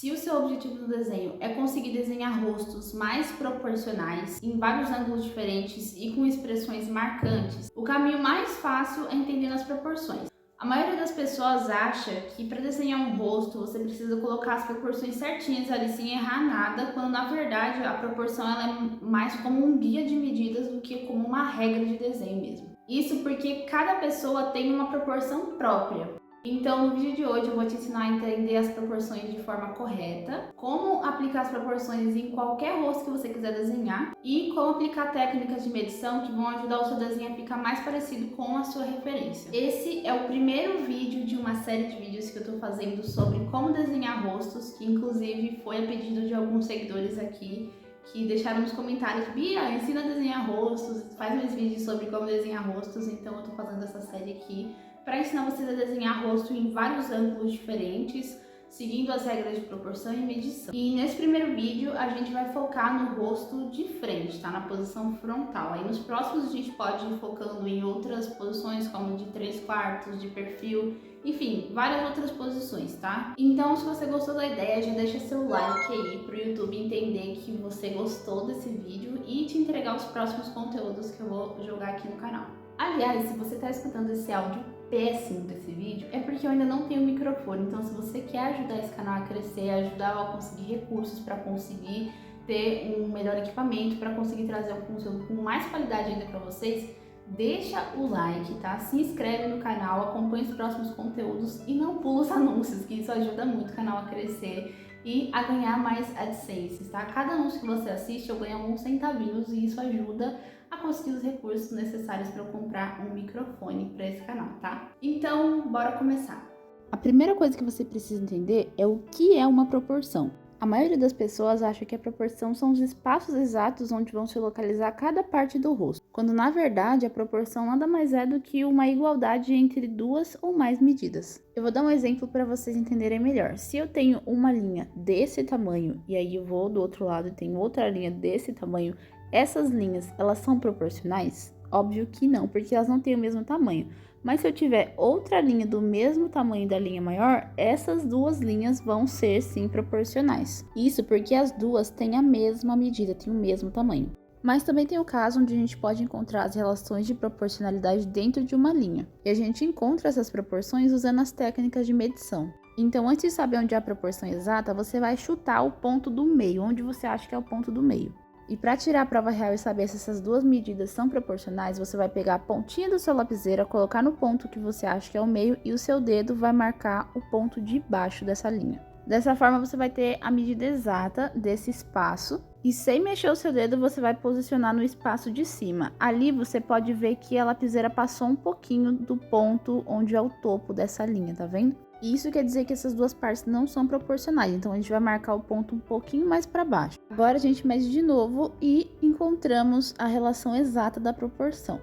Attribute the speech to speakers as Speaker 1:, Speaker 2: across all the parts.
Speaker 1: Se o seu objetivo do desenho é conseguir desenhar rostos mais proporcionais, em vários ângulos diferentes e com expressões marcantes, o caminho mais fácil é entendendo as proporções. A maioria das pessoas acha que para desenhar um rosto você precisa colocar as proporções certinhas ali sem errar nada, quando na verdade a proporção ela é mais como um guia de medidas do que como uma regra de desenho mesmo. Isso porque cada pessoa tem uma proporção própria. Então, no vídeo de hoje eu vou te ensinar a entender as proporções de forma correta, como aplicar as proporções em qualquer rosto que você quiser desenhar e como aplicar técnicas de medição que vão ajudar o seu desenho a ficar mais parecido com a sua referência. Esse é o primeiro vídeo de uma série de vídeos que eu tô fazendo sobre como desenhar rostos, que inclusive foi a pedido de alguns seguidores aqui que deixaram nos comentários: Bia, ensina a desenhar rostos, faz mais vídeos sobre como desenhar rostos, então eu tô fazendo essa série aqui para ensinar vocês a desenhar rosto em vários ângulos diferentes, seguindo as regras de proporção e medição. E nesse primeiro vídeo a gente vai focar no rosto de frente, tá? Na posição frontal. Aí nos próximos a gente pode ir focando em outras posições, como de 3/4, de perfil, enfim, várias outras posições, tá? Então, se você gostou da ideia, já deixa seu like aí pro YouTube entender que você gostou desse vídeo e te entregar os próximos conteúdos que eu vou jogar aqui no canal. Aliás, se você está escutando esse áudio péssimo desse vídeo, é porque eu ainda não tenho microfone. Então, se você quer ajudar esse canal a crescer, ajudar a conseguir recursos para conseguir ter um melhor equipamento, para conseguir trazer um conteúdo com mais qualidade ainda para vocês, deixa o like, tá? Se inscreve no canal, acompanha os próximos conteúdos e não pula os anúncios, que isso ajuda muito o canal a crescer e a ganhar mais AdSense, tá? Cada anúncio que você assiste eu ganho alguns centavinhos e isso ajuda a conseguir os recursos necessários para eu comprar um microfone para esse canal, tá? Então, bora começar! A primeira coisa que você precisa entender é o que é uma proporção. A maioria das pessoas acha que a proporção são os espaços exatos onde vão se localizar cada parte do rosto, quando na verdade a proporção nada mais é do que uma igualdade entre duas ou mais medidas. Eu vou dar um exemplo para vocês entenderem melhor. Se eu tenho uma linha desse tamanho e aí eu vou do outro lado e tenho outra linha desse tamanho, essas linhas, elas são proporcionais? Óbvio que não, porque elas não têm o mesmo tamanho. Mas se eu tiver outra linha do mesmo tamanho da linha maior, essas duas linhas vão ser sim proporcionais. Isso porque as duas têm a mesma medida, têm o mesmo tamanho. Mas também tem o caso onde a gente pode encontrar as relações de proporcionalidade dentro de uma linha. E a gente encontra essas proporções usando as técnicas de medição. Então, antes de saber onde é a proporção exata, você vai chutar o ponto do meio, onde você acha que é o ponto do meio. E para tirar a prova real e saber se essas duas medidas são proporcionais, você vai pegar a pontinha do seu lapiseira, colocar no ponto que você acha que é o meio e o seu dedo vai marcar o ponto de baixo dessa linha. Dessa forma você vai ter a medida exata desse espaço e sem mexer o seu dedo você vai posicionar no espaço de cima. Ali você pode ver que a lapiseira passou um pouquinho do ponto onde é o topo dessa linha, tá vendo? Isso quer dizer que essas duas partes não são proporcionais, então a gente vai marcar o ponto um pouquinho mais para baixo. Agora a gente mede de novo e encontramos a relação exata da proporção.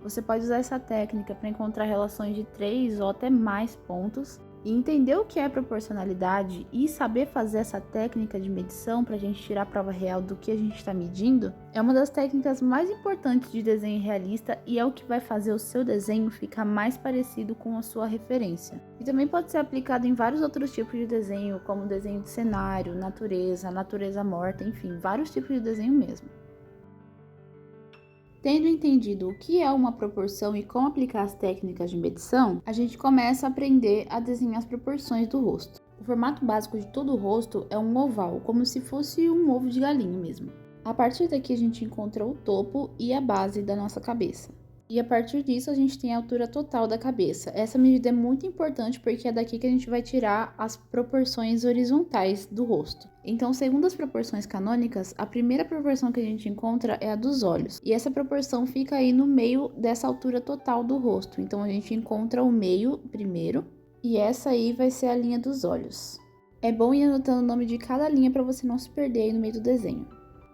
Speaker 1: Você pode usar essa técnica para encontrar relações de 3 ou até mais pontos. E entender o que é proporcionalidade e saber fazer essa técnica de medição para a gente tirar a prova real do que a gente está medindo é uma das técnicas mais importantes de desenho realista e é o que vai fazer o seu desenho ficar mais parecido com a sua referência. E também pode ser aplicado em vários outros tipos de desenho, como desenho de cenário, natureza morta, enfim, vários tipos de desenho mesmo. Tendo entendido o que é uma proporção e como aplicar as técnicas de medição, a gente começa a aprender a desenhar as proporções do rosto. O formato básico de todo o rosto é um oval, como se fosse um ovo de galinha mesmo. A partir daqui a gente encontra o topo e a base da nossa cabeça. E a partir disso a gente tem a altura total da cabeça. Essa medida é muito importante porque é daqui que a gente vai tirar as proporções horizontais do rosto. Então, segundo as proporções canônicas, a primeira proporção que a gente encontra é a dos olhos. E essa proporção fica aí no meio dessa altura total do rosto. Então, a gente encontra o meio primeiro e essa aí vai ser a linha dos olhos. É bom ir anotando o nome de cada linha para você não se perder aí no meio do desenho.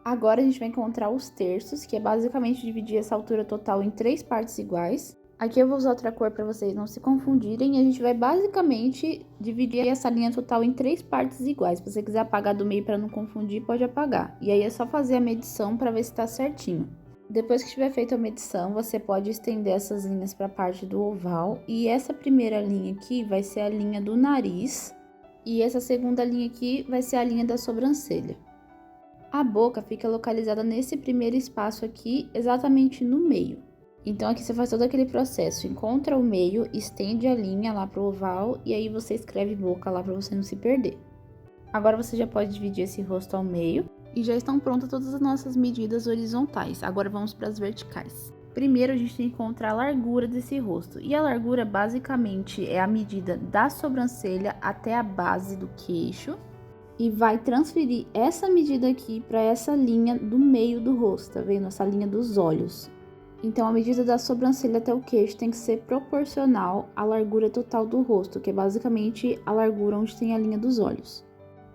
Speaker 1: Agora a gente vai encontrar os terços, que é basicamente dividir essa altura total em 3 partes iguais. Aqui eu vou usar outra cor para vocês não se confundirem. E a gente vai basicamente dividir essa linha total em 3 partes iguais. Se você quiser apagar do meio para não confundir, pode apagar. E aí é só fazer a medição para ver se está certinho. Depois que tiver feito a medição, você pode estender essas linhas para a parte do oval. E essa primeira linha aqui vai ser a linha do nariz. E essa segunda linha aqui vai ser a linha da sobrancelha. A boca fica localizada nesse primeiro espaço aqui, exatamente no meio. Então aqui você faz todo aquele processo, encontra o meio, estende a linha lá pro oval e aí você escreve boca lá para você não se perder. Agora você já pode dividir esse rosto ao meio e já estão prontas todas as nossas medidas horizontais. Agora vamos para as verticais. Primeiro a gente tem que encontrar a largura desse rosto. E a largura basicamente é a medida da sobrancelha até a base do queixo. E vai transferir essa medida aqui para essa linha do meio do rosto, tá vendo? Essa linha dos olhos. Então, a medida da sobrancelha até o queixo tem que ser proporcional à largura total do rosto, que é basicamente a largura onde tem a linha dos olhos.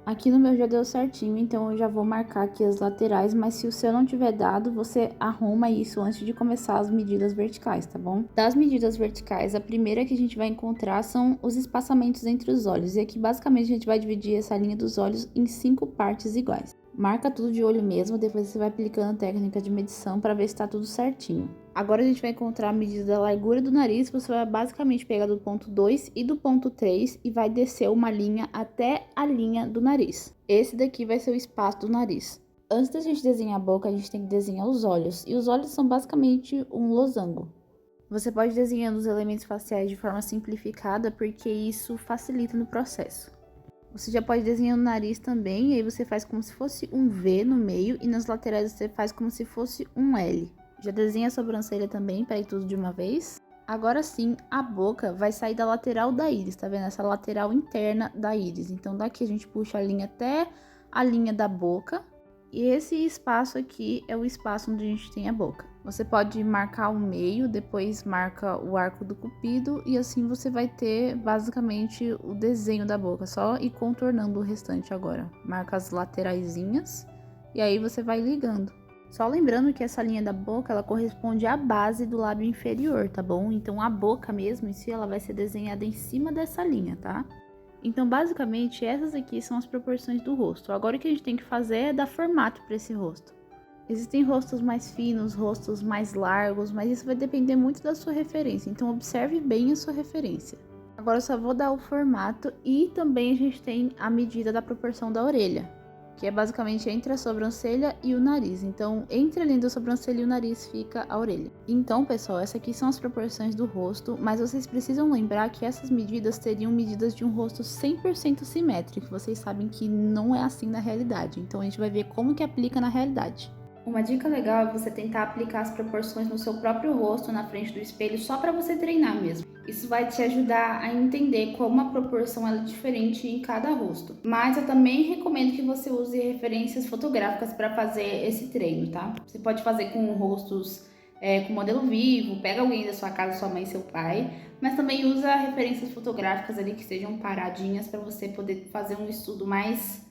Speaker 1: Aqui no meu já deu certinho, então eu já vou marcar aqui as laterais, mas se o seu não tiver dado, você arruma isso antes de começar as medidas verticais, tá bom? Das medidas verticais, a primeira que a gente vai encontrar são os espaçamentos entre os olhos, e aqui basicamente a gente vai dividir essa linha dos olhos em 5 partes iguais. Marca tudo de olho mesmo, depois você vai aplicando a técnica de medição para ver se tá tudo certinho. Agora a gente vai encontrar a medida da largura do nariz, você vai basicamente pegar do ponto 2 e do ponto 3 e vai descer uma linha até a linha do nariz. Esse daqui vai ser o espaço do nariz. Antes da gente desenhar a boca, a gente tem que desenhar os olhos, e os olhos são basicamente um losango. Você pode desenhar os elementos faciais de forma simplificada, porque isso facilita no processo. Você já pode desenhar o nariz também, e aí você faz como se fosse um V no meio, e nas laterais você faz como se fosse um L. Já desenha a sobrancelha também, para ir tudo de uma vez. Agora sim, a boca vai sair da lateral da íris, tá vendo? Essa lateral interna da íris. Então daqui a gente puxa a linha até a linha da boca. E esse espaço aqui é o espaço onde a gente tem a boca. Você pode marcar o meio, depois marca o arco do cupido e assim você vai ter basicamente o desenho da boca, só ir contornando o restante agora. Marca as lateraisinhas e aí você vai ligando. Só lembrando que essa linha da boca, ela corresponde à base do lábio inferior, tá bom? Então a boca mesmo em si, ela vai ser desenhada em cima dessa linha, tá? Então, basicamente, essas aqui são as proporções do rosto. Agora, o que a gente tem que fazer é dar formato para esse rosto. Existem rostos mais finos, rostos mais largos, mas isso vai depender muito da sua referência. Então, observe bem a sua referência. Agora, eu só vou dar o formato e também a gente tem a medida da proporção da orelha, que é basicamente entre a sobrancelha e o nariz. Então, entre a linha da sobrancelha e o nariz fica a orelha. Então, pessoal, essas aqui são as proporções do rosto, mas vocês precisam lembrar que essas medidas seriam medidas de um rosto 100% simétrico. Vocês sabem que não é assim na realidade, então a gente vai ver como que aplica na realidade. Uma dica legal é você tentar aplicar as proporções no seu próprio rosto, na frente do espelho, só para você treinar mesmo. Isso vai te ajudar a entender como a proporção é diferente em cada rosto. Mas eu também recomendo que você use referências fotográficas para fazer esse treino, tá? Você pode fazer com rostos com modelo vivo, pega alguém da sua casa, sua mãe, seu pai, mas também usa referências fotográficas ali que sejam paradinhas para você poder fazer um estudo mais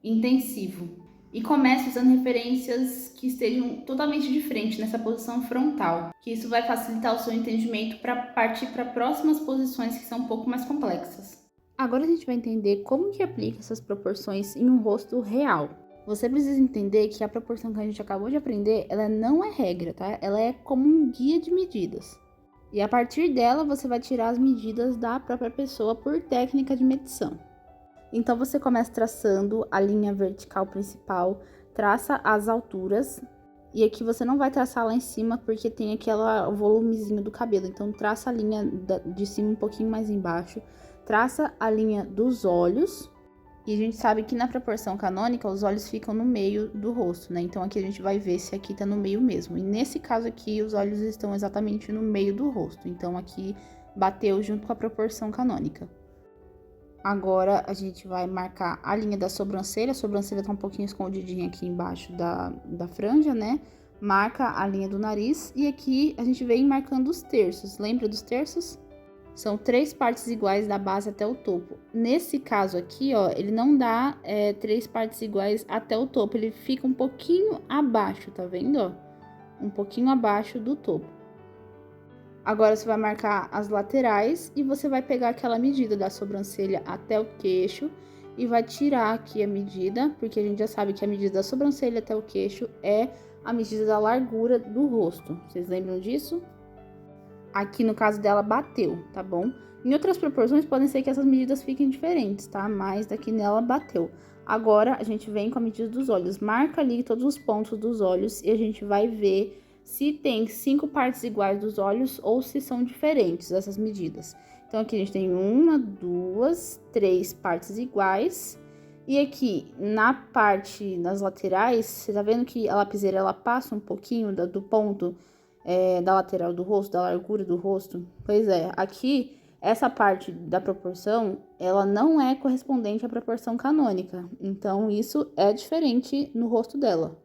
Speaker 1: intensivo. E comece usando referências que estejam totalmente diferentes nessa posição frontal, que isso vai facilitar o seu entendimento para partir para próximas posições que são um pouco mais complexas. Agora a gente vai entender como que aplica essas proporções em um rosto real. Você precisa entender que a proporção que a gente acabou de aprender, ela não é regra, tá? Ela é como um guia de medidas. E a partir dela você vai tirar as medidas da própria pessoa por técnica de medição. Então, você começa traçando a linha vertical principal, traça as alturas, e aqui você não vai traçar lá em cima, porque tem aquele volumezinho do cabelo. Então, traça a linha de cima um pouquinho mais embaixo, traça a linha dos olhos, e a gente sabe que na proporção canônica, os olhos ficam no meio do rosto, né? Então, aqui a gente vai ver se aqui tá no meio mesmo. E nesse caso aqui, os olhos estão exatamente no meio do rosto. Então, aqui bateu junto com a proporção canônica. Agora, a gente vai marcar a linha da sobrancelha. A sobrancelha tá um pouquinho escondidinha aqui embaixo da franja, né? Marca a linha do nariz. E aqui, a gente vem marcando os terços. Lembra dos terços? São 3 partes iguais da base até o topo. Nesse caso aqui, ó, ele não dá 3 partes iguais até o topo. Ele fica um pouquinho abaixo, tá vendo, ó? Um pouquinho abaixo do topo. Agora, você vai marcar as laterais e você vai pegar aquela medida da sobrancelha até o queixo e vai tirar aqui a medida, porque a gente já sabe que a medida da sobrancelha até o queixo é a medida da largura do rosto. Vocês lembram disso? Aqui, no caso dela, bateu, tá bom? Em outras proporções, podem ser que essas medidas fiquem diferentes, tá? Mas daqui nela bateu. Agora, a gente vem com a medida dos olhos. Marca ali todos os pontos dos olhos e a gente vai ver se tem 5 partes iguais dos olhos ou se são diferentes essas medidas. Então, aqui a gente tem 1, 2, 3 partes iguais. E aqui, na parte, nas laterais, você tá vendo que a lapiseira, ela passa um pouquinho do ponto da lateral do rosto, da largura do rosto? Pois é, aqui, essa parte da proporção, ela não é correspondente à proporção canônica. Então, isso é diferente no rosto dela.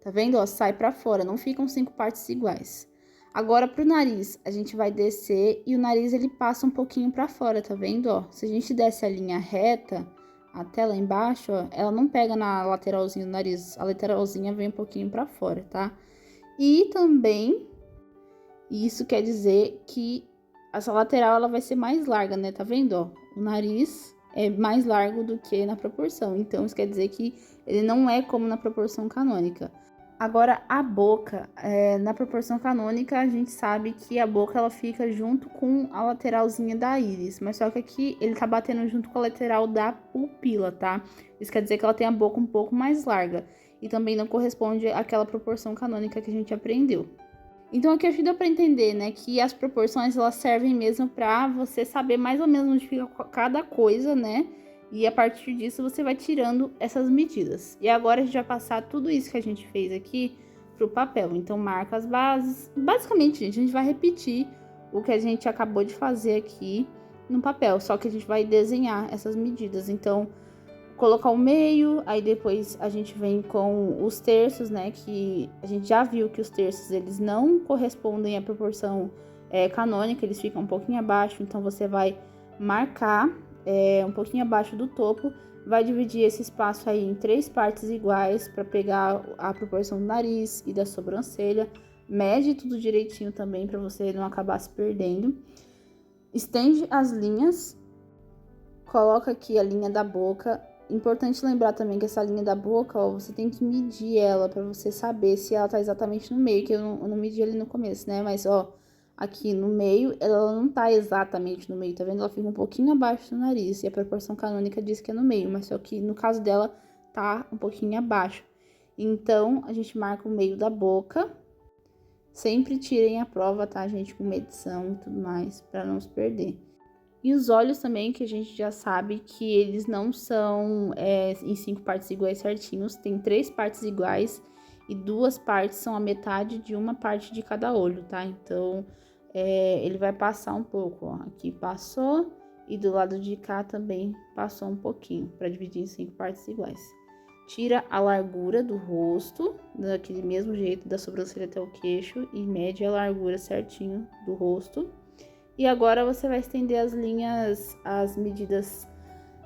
Speaker 1: Tá vendo? Ó, sai pra fora, não ficam 5 partes iguais. Agora, pro nariz, a gente vai descer e o nariz, ele passa um pouquinho pra fora, tá vendo? Ó, se a gente desce a linha reta até lá embaixo, ó, ela não pega na lateralzinha do nariz, a lateralzinha vem um pouquinho pra fora, tá? E também, isso quer dizer que essa lateral, ela vai ser mais larga, né? Tá vendo, ó? O nariz é mais largo do que na proporção, então isso quer dizer que ele não é como na proporção canônica. Agora, a boca, na proporção canônica, a gente sabe que a boca, ela fica junto com a lateralzinha da íris, mas só que aqui ele tá batendo junto com a lateral da pupila, tá? Isso quer dizer que ela tem a boca um pouco mais larga e também não corresponde àquela proporção canônica que a gente aprendeu. Então, aqui acho que deu pra entender, né, que as proporções, elas servem mesmo pra você saber mais ou menos onde fica cada coisa, né? E a partir disso, você vai tirando essas medidas. E agora a gente vai passar tudo isso que a gente fez aqui pro papel. Então, marca as bases. Basicamente, gente, a gente vai repetir o que a gente acabou de fazer aqui no papel. Só que a gente vai desenhar essas medidas. Então, colocar o meio, aí depois a gente vem com os terços, né? Que a gente já viu que os terços, eles não correspondem à proporção canônica. Eles ficam um pouquinho abaixo. Então, você vai marcar um pouquinho abaixo do topo, vai dividir esse espaço aí em 3 partes iguais para pegar a proporção do nariz e da sobrancelha. Mede tudo direitinho também para você não acabar se perdendo. Estende as linhas, coloca aqui a linha da boca. Importante lembrar também que essa linha da boca, ó, você tem que medir ela para você saber se ela tá exatamente no meio, que eu não medi ali no começo, né? Mas, ó, aqui no meio, ela não tá exatamente no meio, tá vendo? Ela fica um pouquinho abaixo do nariz, e a proporção canônica diz que é no meio, mas só que no caso dela, tá um pouquinho abaixo. Então, a gente marca o meio da boca. Sempre tirem a prova, tá, gente? Com medição e tudo mais, pra não se perder. E os olhos também, que a gente já sabe que eles não são em 5 partes iguais certinhos, tem 3 partes iguais e 2 partes são a metade de uma parte de cada olho, tá? Então, ele vai passar um pouco, ó. Aqui passou e do lado de cá também passou um pouquinho, para dividir em 5 partes iguais. Tira a largura do rosto, daquele mesmo jeito, da sobrancelha até o queixo, e mede a largura certinho do rosto. E agora você vai estender as linhas, as medidas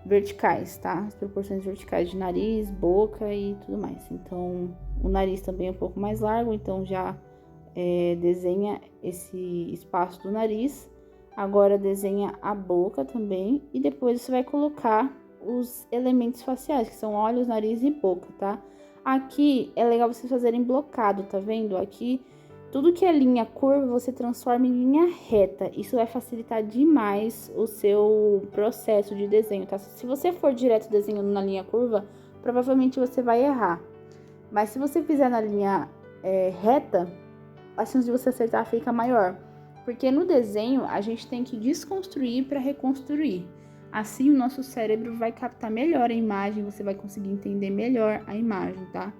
Speaker 1: verticais, tá? As proporções verticais de nariz, boca e tudo mais. Então, o nariz também é um pouco mais largo, então já desenha esse espaço do nariz. Agora desenha a boca também e depois você vai colocar os elementos faciais, que são olhos, nariz e boca, tá? Aqui é legal vocês fazerem blocado, tá vendo? Aqui, tudo que é linha curva, você transforma em linha reta. Isso vai facilitar demais o seu processo de desenho, tá? Se você for direto desenhando na linha curva, provavelmente você vai errar. Mas se você fizer na linha reta, a chance de você acertar fica maior. Porque no desenho, a gente tem que desconstruir para reconstruir. Assim, o nosso cérebro vai captar melhor a imagem, você vai conseguir entender melhor a imagem, tá?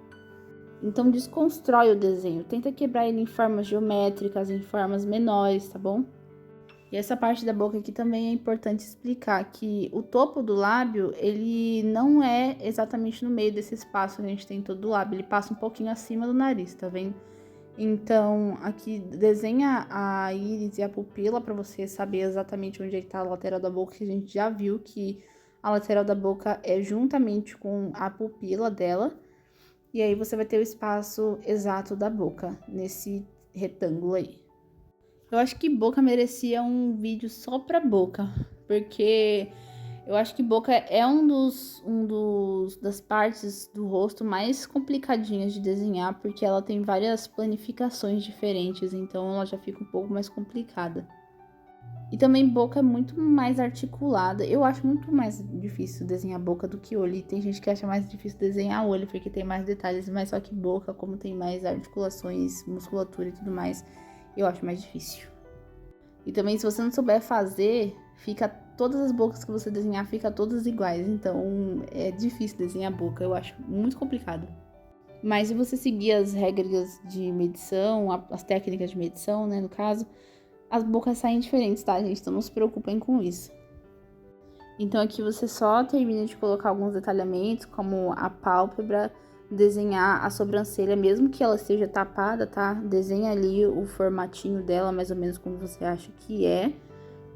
Speaker 1: Então, desconstrói o desenho. Tenta quebrar ele em formas geométricas, em formas menores, tá bom? E essa parte da boca aqui também é importante explicar que o topo do lábio, ele não é exatamente no meio desse espaço que a gente tem todo o lábio. Ele passa um pouquinho acima do nariz, tá vendo? Então, aqui desenha a íris e a pupila para você saber exatamente onde é que tá a lateral da boca, que a gente já viu que a lateral da boca é juntamente com a pupila dela. E aí você vai ter o espaço exato da boca, nesse retângulo aí. Eu acho que boca merecia um vídeo só pra boca, porque eu acho que boca é das partes do rosto mais complicadinhas de desenhar, porque ela tem várias planificações diferentes, então ela já fica um pouco mais complicada. E também boca é muito mais articulada. Eu acho muito mais difícil desenhar boca do que olho. E tem gente que acha mais difícil desenhar olho, porque tem mais detalhes, mas só que boca, como tem mais articulações, musculatura e tudo mais, eu acho mais difícil. E também, se você não souber fazer, todas as bocas que você desenhar, fica todas iguais. Então, é difícil desenhar boca, eu acho muito complicado. Mas se você seguir as regras de medição, as técnicas de medição, né, no caso, as bocas saem diferentes, tá, gente? Então não se preocupem com isso. Então aqui você só termina de colocar alguns detalhamentos, como a pálpebra, desenhar a sobrancelha, mesmo que ela esteja tapada, tá? Desenha ali o formatinho dela, mais ou menos como você acha que é.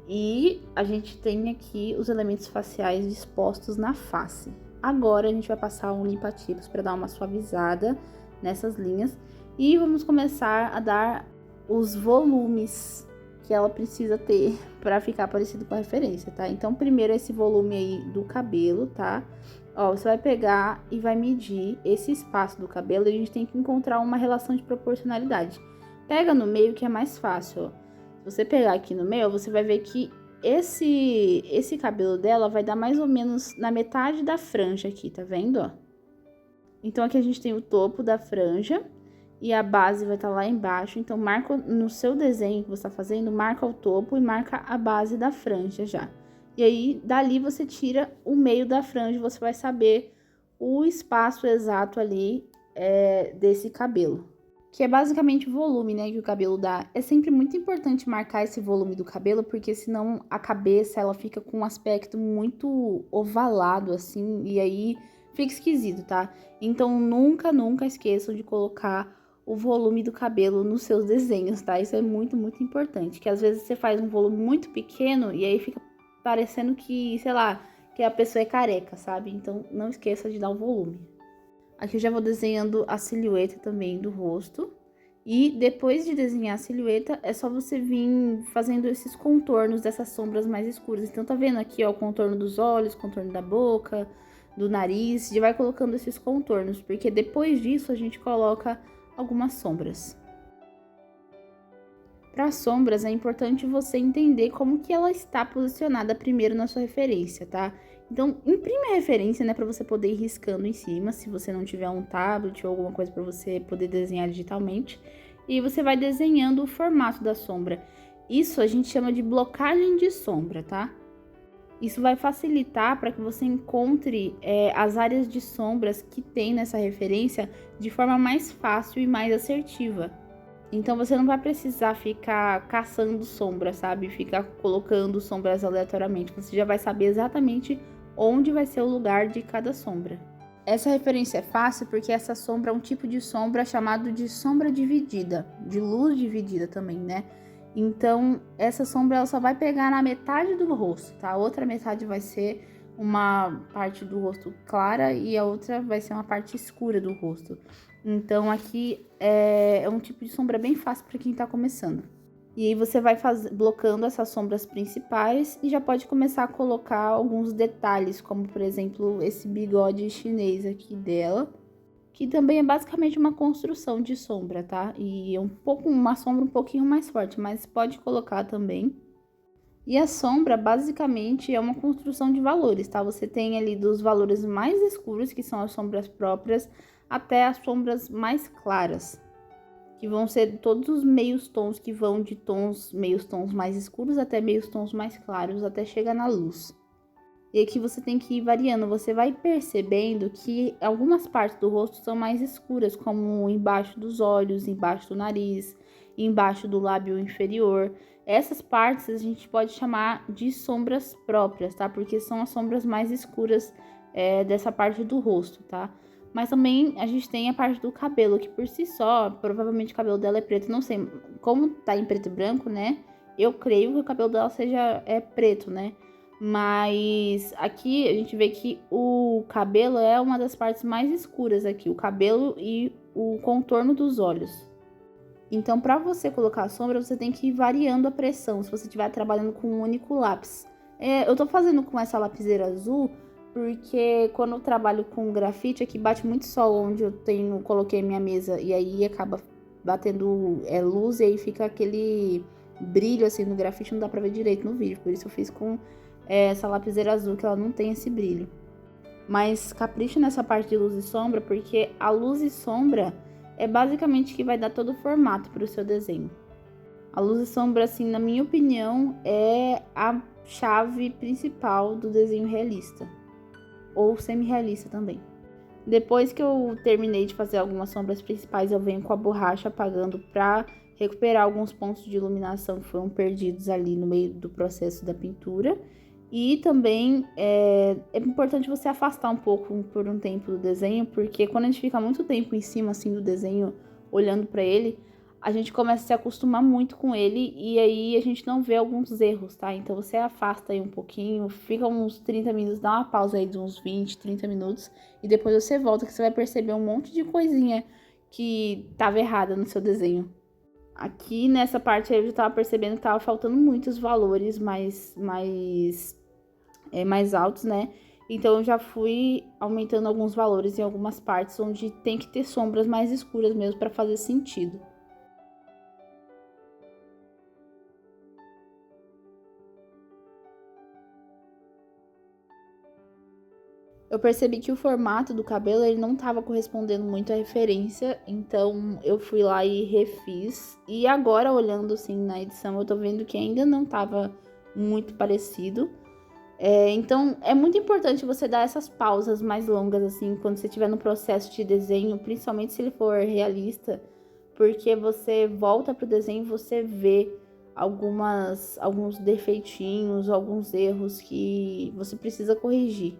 Speaker 1: E a gente tem aqui os elementos faciais dispostos na face. Agora a gente vai passar um limpa-tipos para dar uma suavizada nessas linhas. E vamos começar a dar os volumes que ela precisa ter para ficar parecido com a referência, tá? Então, primeiro esse volume aí do cabelo, tá? Ó, você vai pegar e vai medir esse espaço do cabelo e a gente tem que encontrar uma relação de proporcionalidade. Pega no meio que é mais fácil, ó. Se você pegar aqui no meio, você vai ver que esse cabelo dela vai dar mais ou menos na metade da franja aqui, tá vendo, ó? Então, aqui a gente tem o topo da franja e a base vai estar lá embaixo. Então, marca no seu desenho que você está fazendo, marca o topo e marca a base da franja já. E aí, dali você tira o meio da franja, você vai saber o espaço exato ali desse cabelo. Que é basicamente o volume, né, que o cabelo dá. É sempre muito importante marcar esse volume do cabelo, porque senão a cabeça, ela fica com um aspecto muito ovalado, assim, e aí fica esquisito, tá? Então, nunca, nunca esqueçam de colocar o volume do cabelo nos seus desenhos, tá? Isso é muito, muito importante, que às vezes você faz um volume muito pequeno e aí fica parecendo que, sei lá, que a pessoa é careca, sabe? Então, não esqueça de dar o volume. Aqui eu já vou desenhando a silhueta também do rosto. E depois de desenhar a silhueta, é só você vir fazendo esses contornos dessas sombras mais escuras. Então, tá vendo aqui, ó, o contorno dos olhos, contorno da boca, do nariz. Já vai colocando esses contornos, porque depois disso a gente coloca algumas sombras. Para sombras, é importante você entender como que ela está posicionada primeiro na sua referência, tá? Então, imprime a referência, né, para você poder ir riscando em cima, se você não tiver um tablet ou alguma coisa para você poder desenhar digitalmente. E você vai desenhando o formato da sombra. Isso a gente chama de blocagem de sombra, tá? Isso vai facilitar para que você encontre as áreas de sombras que tem nessa referência de forma mais fácil e mais assertiva. Então, você não vai precisar ficar caçando sombras, sabe? Ficar colocando sombras aleatoriamente. Você já vai saber exatamente onde vai ser o lugar de cada sombra. Essa referência é fácil porque essa sombra é um tipo de sombra chamado de sombra dividida, de luz dividida também, né? Então, essa sombra ela só vai pegar na metade do rosto, tá? A outra metade vai ser uma parte do rosto clara e a outra vai ser uma parte escura do rosto. Então, aqui é um tipo de sombra bem fácil para quem tá começando. E aí você vai blocando essas sombras principais e já pode começar a colocar alguns detalhes, como por exemplo esse bigode chinês aqui dela, que também é basicamente uma construção de sombra, tá? E é uma sombra um pouquinho mais forte, mas pode colocar também. E a sombra, basicamente, é uma construção de valores, tá? Você tem ali dos valores mais escuros, que são as sombras próprias, até as sombras mais claras, que vão ser todos os meios tons, que vão de meios tons mais escuros até meios tons mais claros, até chegar na luz. E aqui você tem que ir variando, você vai percebendo que algumas partes do rosto são mais escuras, como embaixo dos olhos, embaixo do nariz, embaixo do lábio inferior. Essas partes a gente pode chamar de sombras próprias, tá? Porque são as sombras mais escuras dessa parte do rosto, tá? Mas também a gente tem a parte do cabelo, que por si só, provavelmente o cabelo dela é preto. Não sei, como tá em preto e branco, né? Eu creio que o cabelo dela seja preto, né? Mas aqui a gente vê que o cabelo é uma das partes mais escuras aqui. O cabelo e o contorno dos olhos. Então, para você colocar a sombra, você tem que ir variando a pressão, se você estiver trabalhando com um único lápis. Eu tô fazendo com essa lapiseira azul, porque quando eu trabalho com grafite, aqui bate muito sol onde eu coloquei minha mesa, e aí acaba batendo luz, e aí fica brilho assim no grafite, não dá pra ver direito no vídeo. Por isso eu fiz com essa lapiseira azul, que ela não tem esse brilho. Mas capricha nessa parte de luz e sombra, porque a luz e sombra é basicamente que vai dar todo o formato para o seu desenho. A luz e sombra, assim, na minha opinião, é a chave principal do desenho realista. Ou semi-realista também. Depois que eu terminei de fazer algumas sombras principais, eu venho com a borracha apagando para recuperar alguns pontos de iluminação que foram perdidos ali no meio do processo da pintura. E também é importante você afastar um pouco por um tempo do desenho, porque quando a gente fica muito tempo em cima assim do desenho, olhando para ele, a gente começa a se acostumar muito com ele e aí a gente não vê alguns erros, tá? Então você afasta aí um pouquinho, fica uns 30 minutos, dá uma pausa aí de uns 20, 30 minutos e depois você volta que você vai perceber um monte de coisinha que tava errada no seu desenho. Aqui nessa parte aí eu já tava percebendo que tava faltando muitos valores mais altos, né? Então eu já fui aumentando alguns valores em algumas partes onde tem que ter sombras mais escuras mesmo para fazer sentido. Eu percebi que o formato do cabelo ele não estava correspondendo muito à referência, então eu fui lá e refiz. E agora, olhando assim na edição, eu tô vendo que ainda não estava muito parecido. Então, é muito importante você dar essas pausas mais longas, assim, quando você estiver no processo de desenho, principalmente se ele for realista, porque você volta pro desenho e você vê alguns defeitinhos, alguns erros que você precisa corrigir.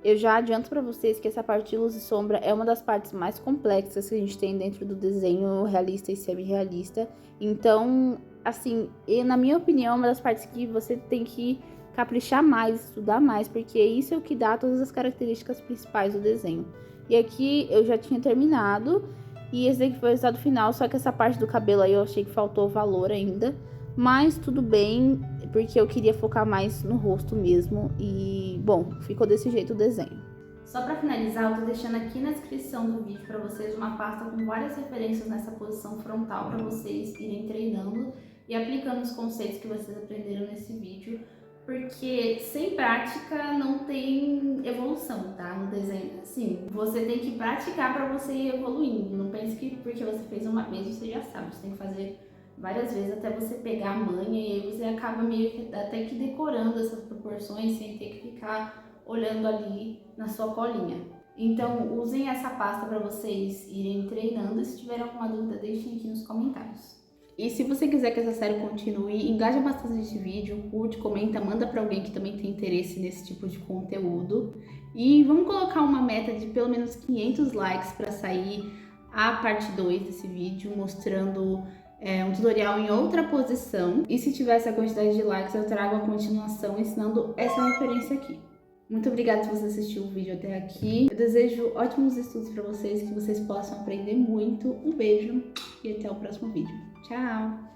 Speaker 1: Eu já adianto para vocês que essa parte de luz e sombra é uma das partes mais complexas que a gente tem dentro do desenho realista e semi-realista. Então, assim, na minha opinião, é uma das partes que você tem que caprichar mais, estudar mais, porque isso é o que dá todas as características principais do desenho. E aqui eu já tinha terminado, e esse aqui foi o resultado final, só que essa parte do cabelo aí eu achei que faltou valor ainda. Mas tudo bem, porque eu queria focar mais no rosto mesmo e, bom, ficou desse jeito o desenho. Só para finalizar, eu tô deixando aqui na descrição do vídeo para vocês uma pasta com várias referências nessa posição frontal para vocês irem treinando e aplicando os conceitos que vocês aprenderam nesse vídeo, porque sem prática não tem evolução, tá? No desenho, assim, você tem que praticar para você ir evoluindo. Não pense que porque você fez uma vez você já sabe, você tem que fazer várias vezes até você pegar a manha e aí você acaba meio que até que decorando essas proporções sem ter que ficar olhando ali na sua colinha. Então usem essa pasta para vocês irem treinando e se tiver alguma dúvida deixem aqui nos comentários. E se você quiser que essa série continue, engaja bastante nesse vídeo, curte, comenta, manda para alguém que também tem interesse nesse tipo de conteúdo. E vamos colocar uma meta de pelo menos 500 likes para sair a parte 2 desse vídeo, mostrando um tutorial em outra posição. E se tiver essa quantidade de likes, eu trago a continuação ensinando essa referência aqui. Muito obrigada se você assistiu o vídeo até aqui. Eu desejo ótimos estudos para vocês, que vocês possam aprender muito. Um beijo e até o próximo vídeo. Tchau!